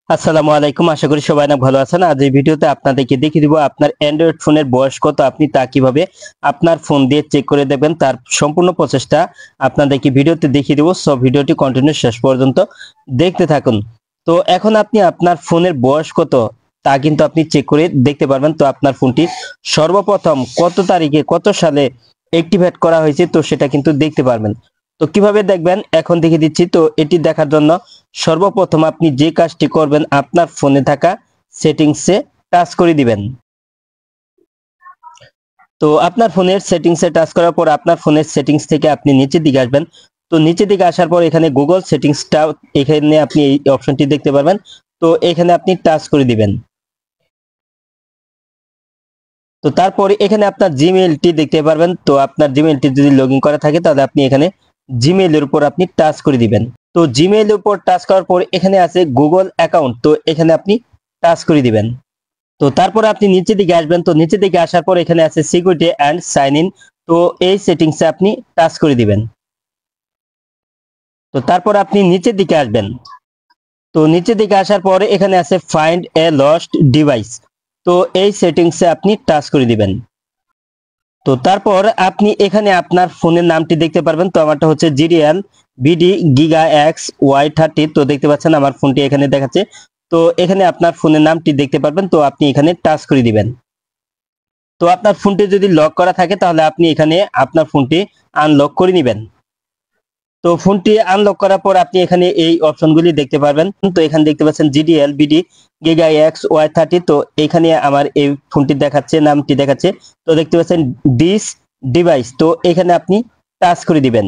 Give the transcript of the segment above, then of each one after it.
আসসালামু আলাইকুম, আশা করি সবাই অনেক ভালো আছেন। আজ এই ভিডিওতে আপনাদেরকে দেখিয়ে দিব আপনার অ্যান্ড্রয়েড ফোনের বয়স কত, আপনি তা কিভাবে আপনার ফোন দিয়ে চেক করে দেবেন তার সম্পূর্ণ প্রসেসটা আপনাদেরকে ভিডিওতে দেখিয়ে দেব। সব ভিডিওটি কন্টিনিউ শেষ পর্যন্ত দেখতে থাকুন। তো এখন আপনি আপনার ফোনের বয়স কত তা কিন্তু আপনি চেক করে দেখতে পারবেন। তো আপনার ফোনটি সর্বপ্রথম কত তারিখে কত সালে অ্যাক্টিভেট করা হয়েছে তো সেটা কিন্তু দেখতে পারবেন। তো কিভাবে দেখবেন এখন দেখিয়ে দিচ্ছি। তো এটি দেখার জন্য সর্বপ্রথম আপনি যে কাজটি করবেন, আপনার ফোনে থাকা সেটিংসে টাচ করে দিবেন। তো আপনার ফোনের সেটিংসে টাচ করার পর আপনার ফোনের সেটিংস থেকে আপনি নিচের দিকে আসবেন। তো নিচের দিকে আসার পর এখানে গুগল সেটিংসটা, এখানে আপনি এই অপশনটি দেখতে পারবেন। তো এখানে আপনি টাচ করে দিবেন। তো তারপরে এখানে আপনার জিমেইলটি দেখতে পারবেন। তো আপনার জিমেইলটি যদি লগ ইন করা থাকে তাহলে আপনি এখানে জিমেইলের উপর আপনি টাচ করে দিবেন। তো জিমেইলের উপর টাচ করার পর এখানে আছে গুগল অ্যাকাউন্ট, তো এখানে আপনি টাচ করে দিবেন। তো তারপরে আপনি নিচের দিকে আসবেন। তো নিচের দিকে আসার পর এখানে আছে সিকিউরিটি অ্যান্ড সাইন ইন, তো এই সেটিংসে আপনি টাচ করে দিবেন। তো তারপর আপনি নিচের দিকে আসবেন। তো নিচের দিকে আসার পরে এখানে আছে ফাইন্ড এ লস্ট ডিভাইস, তো এই সেটিংসে আপনি টাচ করে দিবেন। তো তারপর আপনি এখানে আপনার ফোনের নামটি দেখতে পারবেন। তো আমারটা হচ্ছে GDL BD giga X Y 30, তো দেখতে পাচ্ছেন আমার ফোনটি এখানে দেখাচ্ছে। তো এখানে আপনার ফোনের নামটি দেখতে পারবেন, তো আপনি এখানে টাচ করে দিবেন। তো আপনার ফোনটি যদি লক করা থাকে তাহলে আপনি এখানে আপনার ফোনটি আনলক করে নেবেন। তো ফোনটি আনলক করার পর আপনি এখানে এই অপশনগুলি দেখতে পারবেন। তো এখানে দেখতে পাচ্ছেন GDL BD giga X Y 30, তো এখানে আমার এই ফোনটি দেখাচ্ছে, নামটি দেখাচ্ছে। তো দেখতে পাচ্ছেন দিস ডিভাইস, তো এখানে আপনি টাচ করে দিবেন।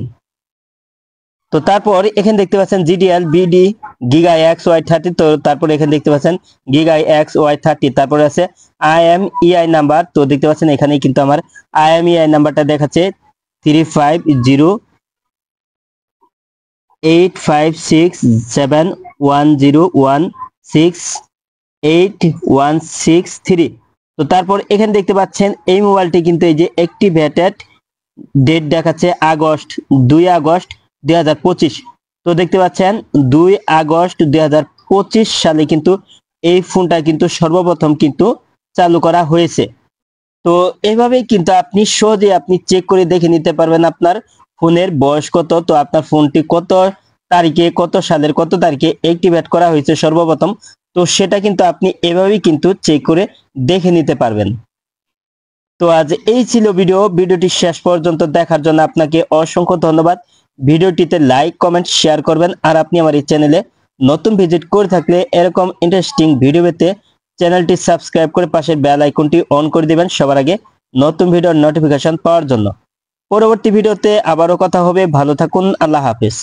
তো তারপর এখানে দেখতে পাচ্ছেন GDL BD giga X Y 30, তো তারপর এখানে দেখতে পাচ্ছেন গিগা এক্স ওয়াই 30, তারপরে আছে IMEI নাম্বার। তো দেখতে পাচ্ছেন এখানে কিন্তু আমার IMEI নাম্বারটা দেখাচ্ছে 35085671016816 তো তারপর এখানে দেখতে পাচ্ছেন এই মোবাইলটি কিন্তু এই যে অ্যাক্টিভেটেড ডেট দেখাচ্ছে আগস্ট 2 আগস্ট 2025। তো দেখতে পাচ্ছেন 2 আগস্ট 2025 সালে কিন্তু এই ফোনটা কিন্তু সর্বপ্রথম কিন্তু চালু করা হয়েছে। তো এইভাবেই কিন্তু আপনি সহজে আপনি চেক করে দেখে নিতে পারবেন আপনার ফোনের বয়স কত। তো আপনার ফোনটি কত তারিখে কত সালের কত তারিখে অ্যাক্টিভেট করা হয়েছে সর্বপ্রথম, তো সেটা কিন্তু আপনি এভাবেই কিন্তু চেক করে দেখে নিতে পারবেন। তো আজ এই ছিল ভিডিওটি শেষ পর্যন্ত দেখার জন্য আপনাকে অসংখ্য ধন্যবাদ। ভিডিওটিতে লাইক কমেন্ট শেয়ার করবেন। আর আপনি আমার এই চ্যানেলে নতুন ভিজিট করে থাকলে এরকম ইন্টারেস্টিং ভিডিও পেতে চ্যানেলটি সাবস্ক্রাইব করে পাশের বেল আইকনটি অন করে দিবেন সবার আগে নতুন ভিডিওর নোটিফিকেশন পাওয়ার জন্য। পরবর্তী ভিডিওতে আবারও কথা হবে। ভালো থাকুন, আল্লাহ হাফেজ।